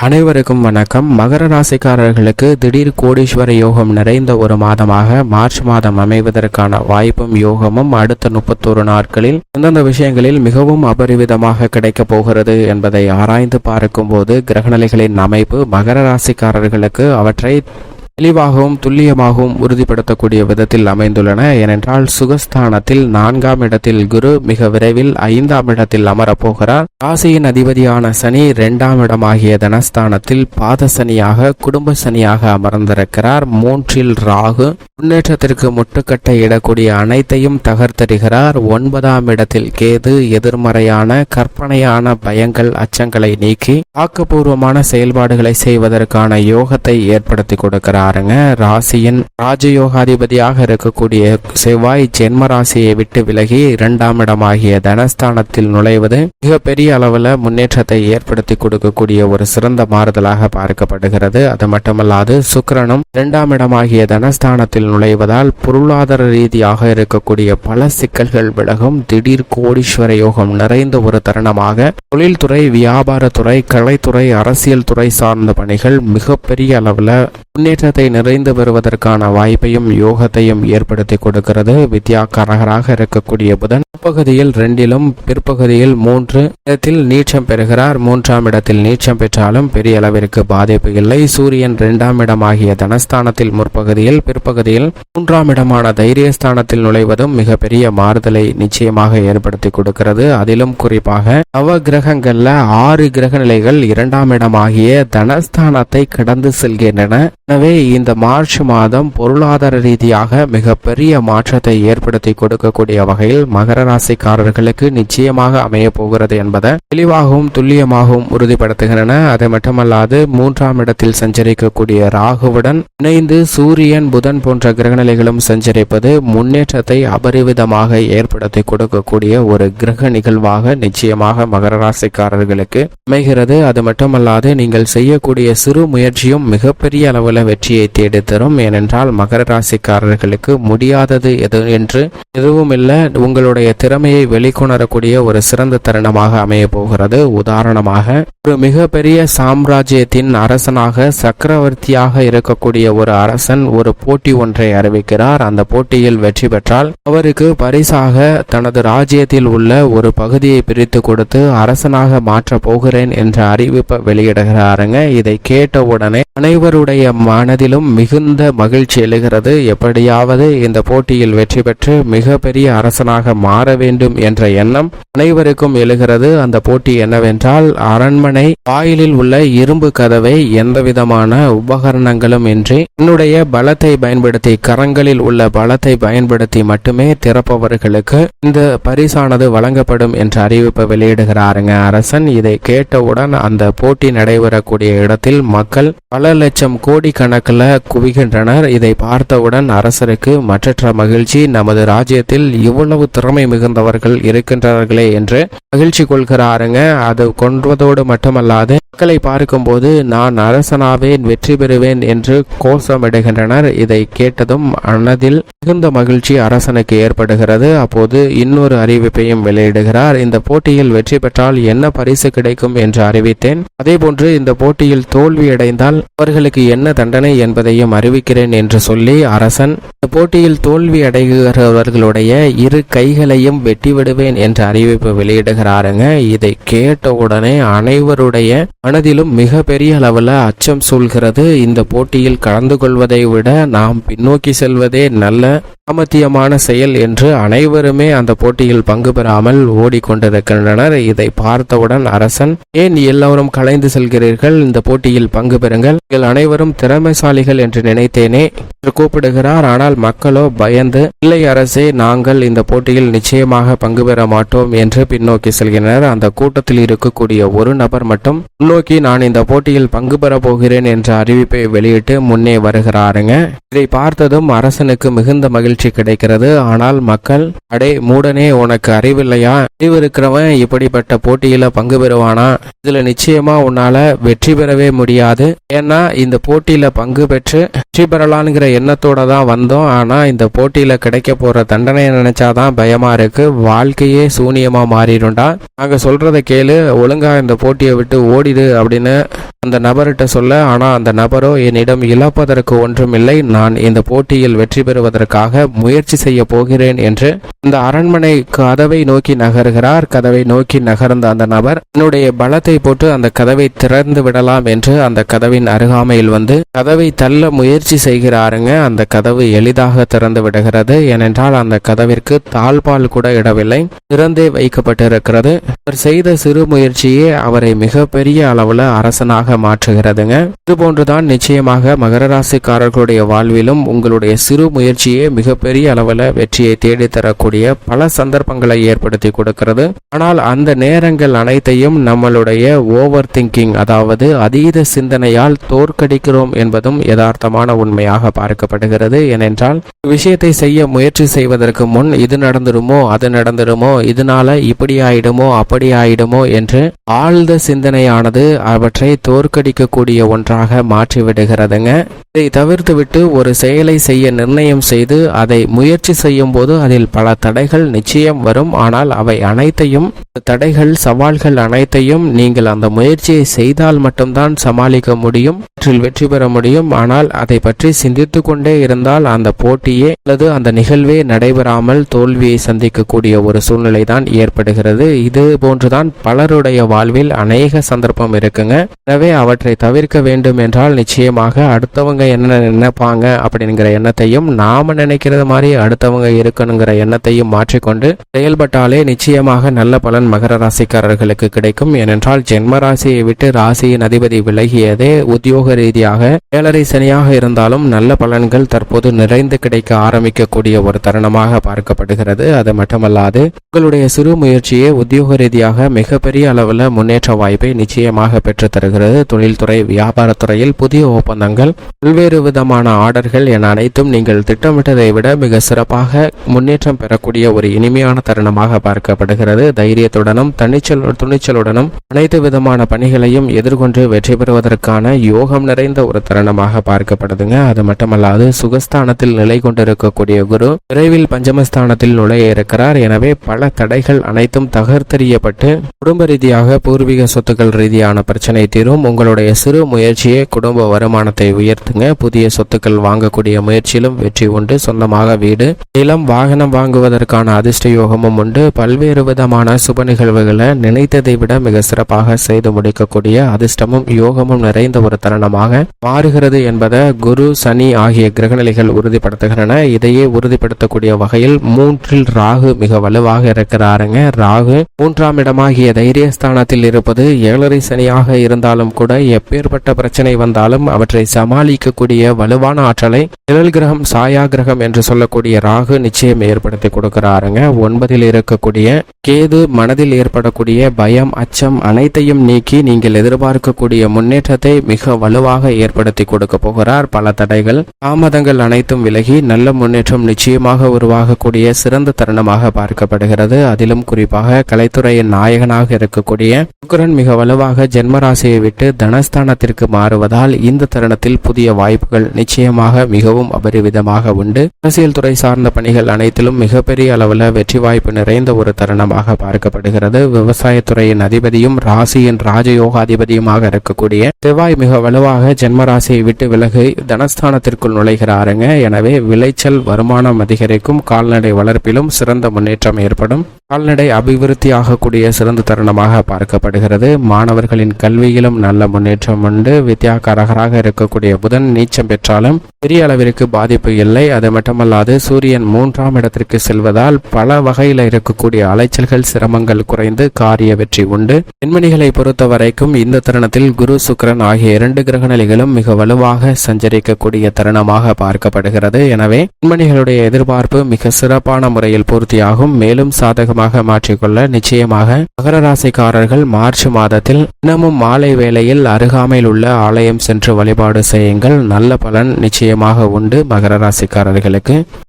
அனைவருக்கும் வணக்கம். மகர ராசிக்காரர்களுக்கு திடீர் கோடீஸ்வர யோகம் நிறைந்த ஒரு மாதமாக மார்ச் மாதம் அமைவதற்கான வாய்ப்பும் யோகமும் அடுத்த 31 நாட்களில் எந்தெந்த விஷயங்களில் மிகவும் அபரிவிதமாக கிடைக்கப் போகிறது என்பதை ஆராய்ந்து பார்க்கும்போது கிரகநிலைகளின் அமைப்பு மகர ராசிக்காரர்களுக்கு அவற்றை தெளிவாகவும் துல்லியமாகவும் உறுதிப்படுத்தக்கூடிய விதத்தில் அமைந்துள்ளன. ஏனென்றால் சுகஸ்தானத்தில் 4ஆம் இடத்தில் குரு மிக விரைவில் 5ஆம் இடத்தில் அமரப்போகிறார். ராசியின் அதிபதியான சனி 2ஆம் இடமாகிய தனஸ்தானத்தில் பாத சனியாக குடும்ப சனியாக அமர்ந்திருக்கிறார். 3இல் ராகு முன்னேற்றத்திற்கு முட்டுக்கட்டை இடக்கூடிய அனைத்தையும் தகர்த்தெறிகிறார். 9ஆம் இடத்தில் கேது எதிர்மறையான கற்பனையான பயங்கள் அச்சங்களை நீக்கி ஆக்கப்பூர்வமான செயல்பாடுகளை செய்வதற்கான யோகத்தை ஏற்படுத்தி கொடுக்கிறார். ராசியின் ராஜயோகாதிபதியாக இருக்கக்கூடிய செவ்வாய் ஜென்ம ராசியை விட்டு விலகி 2ஆம் இடமாகிய தனஸ்தானத்தில் நுழைவது மிக பெரிய அளவில் முன்னேற்றத்தை ஏற்படுத்தி கொடுக்கக்கூடிய ஒரு சிறந்த மாறுதலாக பார்க்கப்படுகிறது. அது மட்டுமல்லாது சுக்கிரனும் 2ஆம் இடமாகிய தனஸ்தானத்தில் நுழைவதால் பொருளாதார ரீதியாக இருக்கக்கூடிய பல சிக்கல்கள் விலகும். திடீர் கோடீஸ்வர யோகம் நிறைந்த ஒரு தருணமாக தொழில்துறை, வியாபாரத்துறை, கலைத்துறை, அரசியல் துறை சார்ந்த பணிகள் மிகப்பெரிய அளவில் முன்னேற்றத்தை நிறைந்து வருவதற்கான வாய்ப்பையும் யோகத்தையும் ஏற்படுத்தி கொடுக்கிறது. வித்யாகாரகராக இருக்கக்கூடிய புதன் முற்பகுதியில் 2லும் பிற்பகுதியில் 3 இடத்தில் நீச்சம் பெறுகிறார். 3ஆம் இடத்தில் நீச்சம் பெற்றாலும் பெரிய அளவிற்கு பாதிப்பு இல்லை. சூரியன் 2ஆம் இடமாகிய தனஸ்தானத்தில் முற்பகுதியில் பிற்பகுதியில் 3ஆம் இடமான தைரியஸ்தானத்தில் நுழைவதும் மிக பெரிய மாறுதலை நிச்சயமாக ஏற்படுத்தி கொடுக்கிறது. அதிலும் குறிப்பாக நவ கிரகங்கள்ல 6 கிரக நிலைகள் 2ஆம் இடமாகிய தனஸ்தானத்தை கடந்து செல்கின்றன. எனவே இந்த மார்ச் மாதம் பொருளாதார ரீதியாக மிக பெரிய மாற்றத்தை ஏற்படுத்தி கொடுக்கக்கூடிய வகையில் மகர ராசிக்காரர்களுக்கு நிச்சயமாக அமைய போகிறது என்பதை தெளிவாகவும் துல்லியமாகவும் உறுதிப்படுத்துகின்றன. அது மட்டுமல்லாது 3ஆம் இடத்தில் சஞ்சரிக்கக்கூடிய ராகுவுடன் இணைந்து சூரியன், புதன் போன்ற கிரகநிலைகளும் சஞ்சரிப்பது முன்னேற்றத்தை அபரிவிதமாக ஏற்படுத்தி கொடுக்கக்கூடிய ஒரு கிரக நிகழ்வாக நிச்சயமாக மகர ராசிக்காரர்களுக்கு அமைகிறது. அது மட்டுமல்லாது நீங்கள் செய்யக்கூடிய சிறு முயற்சியும் மிகப்பெரிய அளவில் வெற்றியை தேடி தரும். ஏனென்றால் மகர ராசிக்காரர்களுக்கு முடியாதது எது என்று எதுவும் இல்லை. உங்களுடைய திறமையை வெளிக்கொணரக்கூடிய ஒரு சிறந்த தருணமாக அமைய போகிறது. உதாரணமாக ஒரு மிகப்பெரிய சாம்ராஜ்யத்தின் அரசனாக சக்கரவர்த்தியாக இருக்கக்கூடிய ஒரு அரசன் ஒரு போட்டி ஒன்றை அறிவிக்கிறார். அந்த போட்டியில் வெற்றி பெற்றால் அவருக்கு பரிசாக தனது ராஜ்யத்தில் உள்ள ஒரு பகுதியை பிரித்து கொடுத்து அரசனாக மாற்ற போகிறேன் என்ற அறிவிப்பை வெளியிடுகிறாருங்க. இதை கேட்டவுடனே அனைவருடைய மனதிலும் மிகுந்த மகிழ்ச்சி எழுகிறது. எப்படியாவது இந்த போட்டியில் வெற்றி பெற்று மிகப்பெரிய அரசனாக மாற வேண்டும் என்ற எண்ணம் அனைவருக்கும் எழுகிறது. அந்த போட்டி என்னவென்றால் அரண்மனை வாயிலில் உள்ள இரும்பு கதவை எந்தவிதமான உபகரணங்களும் இன்றி என்னுடைய பலத்தை பயன்படுத்தி, கரங்களில் உள்ள பலத்தை பயன்படுத்தி மட்டுமே திறப்பவர்களுக்கு இந்த பரிசானது வழங்கப்படும் என்ற அறிவிப்பை வெளியிடுகிறாருங்க அரசன். இதை கேட்டவுடன் அந்த போட்டி நடைபெறக்கூடிய இடத்தில் மக்கள் பல லட்சம் கோடி கணக்கில் குவிகின்றனர். இதை பார்த்தவுடன் அரசருக்கு மற்றற்ற மகிழ்ச்சி. நமது ராஜ்யத்தில் இவ்வளவு திறமை மிகுந்தவர்கள் இருக்கின்றார்களே என்று மகிழ்ச்சி கொள்கிறாருங்க. அது கொள்வதோடு மட்டுமல்லாது மக்களை பார்க்கும்போது நான் அரசனாவேன், வெற்றி பெறுவேன் என்று கோஷமிடுகின்றனர். இதை கேட்டதும் மனதில் மிகுந்த மகிழ்ச்சி அரசனுக்கு ஏற்படுகிறது. அப்போது இன்னொரு அறிவிப்பையும் வெளியிடுகிறார். இந்த போட்டியில் வெற்றி பெற்றால் என்ன பரிசு கிடைக்கும் என்று அறிவித்தேன். அதேபோன்று இந்த போட்டியில் தோல்வியடைந்தால் அவர்களுக்கு என்ன தண்டனை என்பதையும் அறிவிக்கிறேன் என்று சொல்லி அரசன் இந்த போட்டியில் தோல்வி அடைகிறவர்களுடைய 2 கைகளையும் வெட்டி விடுவேன் என்ற அறிவிப்பு வெளியிடுகிறாருங்க. இதை கேட்டவுடனே அனைவருடைய மனதிலும் மிக பெரிய அளவில் அச்சம் சூழ்கிறது. இந்த போட்டியில் கலந்து கொள்வதை விட நாம் பின்னோக்கி செல்வதே நல்ல சாமர்த்தியமான செயல் என்று அனைவருமே அந்த போட்டியில் பங்கு பெறாமல் ஓடிக்கொண்டிருக்கின்றனர். இதை பார்த்தவுடன் அரசன், ஏன் எல்லோரும் கலைந்து செல்கிறீர்கள், இந்த போட்டியில் பங்கு பெறுங்கள், நீங்கள் அனைவரும் திறமைசாலிகள் என்று நினைத்தேனே என்று கூப்பிடுகிறார். ஆனால் மக்களோ பயந்து, இல்லை அரசே, நாங்கள் இந்த போட்டியில் நிச்சயமாக பங்கு பெற மாட்டோம் என்று பின்னோக்கி செல்கின்றனர். அந்த கூட்டத்தில் இருக்கக்கூடிய ஒரு நபர் மட்டும் முன்னோக்கி, நான் இந்த போட்டியில் பங்கு பெற போகிறேன் என்ற அறிவிப்பை வெளியிட்டு முன்னே வருகிறாருங்க. இதை பார்த்ததும் அரசனுக்கு மிகுந்த மகிழ்ச்சி கிடைக்கிறது. ஆனால் மக்கள், அடே மூடனே, உனக்கு அறிவில்லையா, அறிவிருக்கிறவன் இப்படிப்பட்ட போட்டியில பங்கு பெறுவானா, இதுல நிச்சயமா உன்னால வெற்றி பெறவே முடியாது. ஏன்னா இந்த போட்டியில பங்கு பெற்று வெற்றி பெறலான்ங்கிற எண்ணத்தோட தான் வந்தோம். ஆனா இந்த போட்டியில கிடைக்க போற தண்டனை நினைச்சாதான் பயமா இருக்கு. வாழ்க்கையே சூனியமா மாறிடும்டா. நாங்க சொல்றதை கேளு, ஒழுங்கா இந்த போட்டியை விட்டு ஓடிடு அப்படின்னு அந்த நபர்கிட்ட சொல்ல, ஆனா அந்த நபரோ என்னிடம் இழப்பதற்கு ஒன்றுமில்லை, நான் இந்த போட்டியில் வெற்றி பெறுவதற்காக முயற்சி செய்ய போகிறேன் என்று அந்த அரண்மனை கதவை நோக்கி நகர்கிறார். கதவை நோக்கி நகர்ந்த அந்த நபர் என்னுடைய பலத்தை போட்டு அந்த கதவை திறந்து விடலாம் என்று அந்த கதவின் அருகாமையில் வந்து கதவை தள்ள முயற்சி செய்கிறாருங்க. அந்த கதவு எளிதாக திறந்து விடுகிறது. ஏனென்றால் அந்த கதவிற்கு தாழ்பால் கூட இடவில்லை, திறந்தே வைக்கப்பட்டிருக்கிறது. அவர் செய்த சிறு முயற்சியே அவரை மிகப்பெரிய அளவுல அரசனாக மாற்றுகிறதுங்க. இதுபோன்றுதான் நிச்சயமாக மகர ராசிக்காரர்களுடைய வாழ்விலும் உங்களுடைய சிறு முயற்சியே மிகப்பெரிய அளவுல வெற்றியை தேடித்தரக்கூடிய பல சந்தர்ப்பங்களை ஏற்படுத்தி கொடுக்கிறது. ஆனால் அந்த நேரங்கள் அனைத்தையும் நம்மளுடைய ஓவர் திங்கிங், அதாவது அதீத சிந்தனையால் தோற்கடிக்கிறோம் என்பதும் யதார்த்தமான உண்மையாக பார்க்கப்படுகிறது. ஏனென்றால் விஷயத்தை செய்ய முயற்சி செய்வதற்கு முன் இது நடந்துருமோ, அது நடந்துருமோ, இதனால இப்படி ஆயிடுமோ, அப்படி ஆயிடுமோ என்று ஆழ்ந்த சிந்தனையானது அவற்றை தோற்கடிக்கக்கூடிய ஒன்றாக மாற்றிவிடுகிறதுங்க. இதை தவிர்த்து விட்டு ஒரு செயலை செய்ய நிர்ணயம் செய்து அதை முயற்சி செய்யும் போது அதில் பல தடைகள் நிச்சயம் வரும். ஆனால் அவை அனைத்தையும், தடைகள், சவால்கள் அனைத்தையும் நீங்கள் அந்த முயற்சியை செய்தால் மட்டும்தான் சமாளிக்க முடியும், வெற்றி பெற முடியும். ஆனால் அதை பற்றி சிந்தித்து கொண்டே இருந்தால் அந்த போட்டியே அல்லது அந்த நிகழ்வே நடைபெறாமல் தோல்வியை சந்திக்கக்கூடிய ஒரு சூழ்நிலை தான் ஏற்படுகிறது. இது போன்றுதான் பலருடைய வாழ்வில் அநேக சந்தர்ப்பம் இருக்குங்க. எனவே அவற்றை தவிர்க்க வேண்டும் என்றால் நிச்சயமாக அடுத்தவங்க என்ன நினைப்பாங்க அப்படிங்கிற எண்ணத்தையும், நாம நினைக்கிறது மாதிரி அடுத்தவங்க இருக்கணுங்கிற எண்ணத்தையும் மாற்றிக்கொண்டு செயல்பட்டாலே நிச்சயமாக நல்ல பலன் மகர ராசிக்காரர்களுக்கு கிடைக்கும். ஏனென்றால் ஜென்ம ராசியை விட்டு ராசியின் அதிபதி விலகியதே உத்தியோக ரீதியாக 7.5 சனியாக இருந்தாலும் நல்ல பலன்கள் தற்போது நிறைந்து கிடைக்க ஆரம்பிக்கக்கூடிய ஒரு தருணமாக பார்க்கப்படுகிறது. அது மட்டுமல்லாது உங்களுடைய சிறு முயற்சியே உத்தியோக ரீதியாக மிகப்பெரிய அளவில் முன்னேற்ற வாய்ப்பை நிச்சயமாக பெற்று தருகிறது. தொழில்துறை, வியாபாரத்துறையில் புதிய ஒப்பந்தங்கள், பல்வேறு விதமான ஆர்டர்கள் என அனைத்தும் நீங்கள் திட்டமிட்டதை விட மிக சிறப்பாக முன்னேற்றம் பெறக்கூடிய ஒரு இனிமையான தருணமாக பார்க்கப்படுகிறது. தைரியத்துடனும் துணிச்சலுடனும் அனைத்து விதமான பணிகளையும் எதிர்கொண்டு வெற்றி பெறுவதற்கான யோகம் நிறைந்த ஒரு தருணமாக பார்க்கப்படுதுங்க. அது மட்டுமல்லாது சுகஸ்தானத்தில் நிலை கொண்டிருக்கக்கூடிய குரு விரைவில் பஞ்சமஸ்தானத்தில் நுழைய இருக்கிறார். எனவே பல தடைகள் அனைத்தும் தகர்த்தெறியப்பட்டு குடும்ப ரீதியாக பூர்வீக சொத்துக்கள் ரீதியான பிரச்சனை தீரும். உங்களுடைய சிறு முயற்சியே குடும்ப வருமானத்தை உயர்த்துங்க. புதிய சொத்துக்கள் வாங்கக்கூடிய முயற்சியிலும் வெற்றி உண்டு. சொந்தமாக வீடு, நிலம், வாகனம் வாங்குவதற்கான அதிர்ஷ்ட யோகமும் உண்டு. பல்வேறு விதமான சுப நிகழ்வுகளை நினைத்ததை விட மிக சிறப்பாக செய்து முடிக்கக்கூடிய அதிர்ஷ்டமும் யோகமும் நிறைந்த ஒரு தருணமாக மாறுகிறது என்பதை குரு, சனி ஆகிய கிரகநிலைகள் உறுதிப்படுத்துகின்றன. இதையே உறுதிப்படுத்தக்கூடிய வகையில் 3இல் ராகு மிக வலுவாக இருக்கிறாருங்க. ராகு 3ஆம் இடமாகிய தைரியஸ்தானத்தில் இருப்பது 7.5 சனியாக இருந்தாலும் கூட எப்பேற்பட்ட பிரச்சனை வந்தாலும் அவற்றை சமாளிக்கக்கூடிய வலுவான ஆற்றலை நிழல் கிரகம், சாயா கிரகம் என்று சொல்லக்கூடிய ராகு நிச்சயம் ஏற்படுத்தி கொடுக்கிறாருங்க. 9இல் இருக்கக்கூடிய கேது மனதில் ஏற்படக்கூடிய பயம், அச்சம் அனைத்தையும் நீக்கி நீங்கள் எதிர்பார்க்கக்கூடிய முன்னேற்றத்தை மிக வலுவாக ஏற்படுத்தி கொடுக்க போகிறார். பல தடைகள், தாமதங்கள் அனைத்தும் விலகி நல்ல முன்னேற்றம் நிச்சயமாக உருவாகக்கூடிய சிறந்த தருணமாக பார்க்கப்படுகிறது. அதிலும் குறிப்பாக கலைத்துறையின் நாயகனாக இருக்கக்கூடிய சுக்கிரன் மிக வலுவாக ஜென்மராசியை விட்டு தனஸ்தானத்திற்கு மாறுவதால் இந்த தருணத்தில் புதிய வாய்ப்புகள் நிச்சயமாக மிகவும் அபரிவிதமாக உண்டு. அரசியல் துறை சார்ந்த பணிகள் அனைத்திலும் மிகப்பெரிய அளவில் வெற்றி வாய்ப்பு நிறைந்த ஒரு தருணமாக பார்க்கப்படுகிறது. விவசாயத்துறையின் அதிபதியும் ராசியின் ராஜயோகாதிபதியுமாக இருக்கக்கூடிய செவ்வாய் மிக வலுவாக ஜென்மராசியை விட்டு விலகி தனஸ்தானத்திற்குள் நுழைகிறாருங்க. எனவே விளைச்சல், வருமானம் அதிகரிக்கும். கால்நடை வளர்ப்பிலும் சிறந்த முன்னேற்றம் ஏற்படும். கால்நடை அபிவிருத்தி ஆகக்கூடிய சிறந்த தருணமாக பார்க்கப்படுகிறது. மாணவர்களின் கல்வியிலும் நல்ல முன்னேற்றம் உண்டு. வித்யாகாரகராக இருக்கக்கூடிய புதன் நீச்சம் பெற்றாலும் பெரிய அளவிற்கு பாதிப்பு இல்லை. அது மட்டுமல்லாது சூரியன் 3ஆம் இடத்திற்கு செல்வதால் பல வகையில் இருக்கக்கூடிய அலைச்சல்கள், சிரமங்கள் குறைந்து காரிய வெற்றி உண்டு. பெண்மணிகளை பொறுத்த வரைக்கும் இந்த தருணத்தில் குரு, சுக்கிரன் ஆகிய 2 கிரகநிலைகளும் மிக வலுவாக சஞ்சரிக்கக்கூடிய தருணமாக பார்க்கப்படுகிறது. எனவே பெண்மணிகளுடைய எதிர்பார்ப்பு மிக சிறப்பான முறையில் பூர்த்தியாகும். மேலும் சாதகமாக மாற்றிக்கொள்ள நிச்சயமாக மகர ராசிக்காரர்கள் மார்ச் மாதத்தில் தினமும் மாலை வேளையில் அருகாமையில் உள்ள ஆலயம் சென்று வழிபாடு செய்யுங்கள். நல்ல பலன் நிச்சயமாக உண்டு மகர ராசிக்காரர்களுக்கு.